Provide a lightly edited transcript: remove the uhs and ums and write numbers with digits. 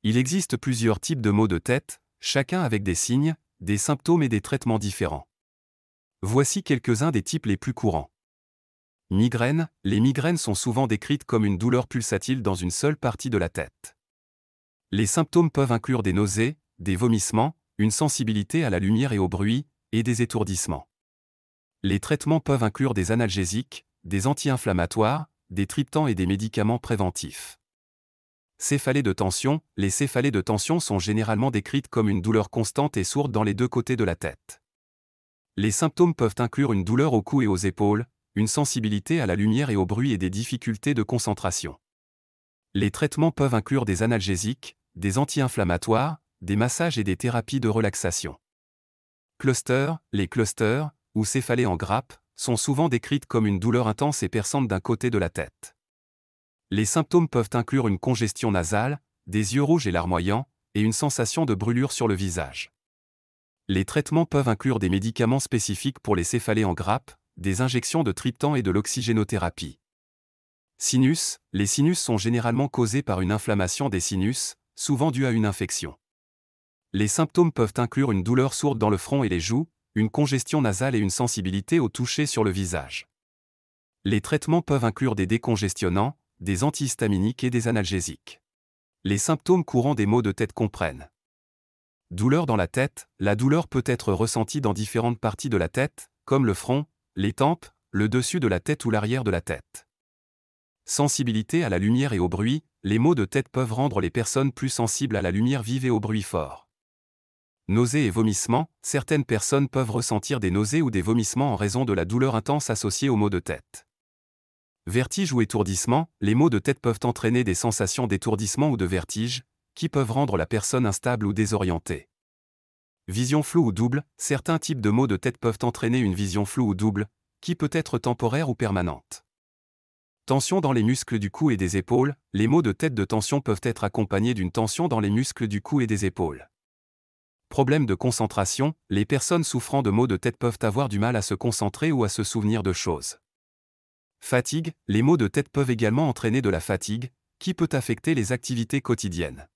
Il existe plusieurs types de maux de tête, chacun avec des signes, des symptômes et des traitements différents. Voici quelques-uns des types les plus courants. Migraine. Les migraines sont souvent décrites comme une douleur pulsatile dans une seule partie de la tête. Les symptômes peuvent inclure des nausées, des vomissements, une sensibilité à la lumière et au bruit, et des étourdissements. Les traitements peuvent inclure des analgésiques, des anti-inflammatoires, des triptans et des médicaments préventifs. Céphalées de tension. Les céphalées de tension sont généralement décrites comme une douleur constante et sourde dans les deux côtés de la tête. Les symptômes peuvent inclure une douleur au cou et aux épaules, une sensibilité à la lumière et au bruit et des difficultés de concentration. Les traitements peuvent inclure des analgésiques, des anti-inflammatoires, des massages et des thérapies de relaxation. Clusters. Les clusters, ou céphalées en grappe, sont souvent décrites comme une douleur intense et perçante d'un côté de la tête. Les symptômes peuvent inclure une congestion nasale, des yeux rouges et larmoyants, et une sensation de brûlure sur le visage. Les traitements peuvent inclure des médicaments spécifiques pour les céphalées en grappe, des injections de triptan et de l'oxygénothérapie. Sinus. Les sinus sont généralement causés par une inflammation des sinus, souvent due à une infection. Les symptômes peuvent inclure une douleur sourde dans le front et les joues, une congestion nasale et une sensibilité au toucher sur le visage. Les traitements peuvent inclure des décongestionnants, des antihistaminiques et des analgésiques. Les symptômes courants des maux de tête comprennent. Douleur dans la tête. La douleur peut être ressentie dans différentes parties de la tête, comme le front, les tempes, le dessus de la tête ou l'arrière de la tête. Sensibilité à la lumière et au bruit. Les maux de tête peuvent rendre les personnes plus sensibles à la lumière vive et au bruit fort. Nausées et vomissements. Certaines personnes peuvent ressentir des nausées ou des vomissements en raison de la douleur intense associée aux maux de tête. Vertige ou étourdissement. Les maux de tête peuvent entraîner des sensations d'étourdissement ou de vertige, qui peuvent rendre la personne instable ou désorientée. Vision floue ou double. Certains types de maux de tête peuvent entraîner une vision floue ou double, qui peut être temporaire ou permanente. Tension dans les muscles du cou et des épaules. Les maux de tête de tension peuvent être accompagnés d'une tension dans les muscles du cou et des épaules. Problèmes de concentration. Les personnes souffrant de maux de tête peuvent avoir du mal à se concentrer ou à se souvenir de choses. Fatigue. Les maux de tête peuvent également entraîner de la fatigue, qui peut affecter les activités quotidiennes.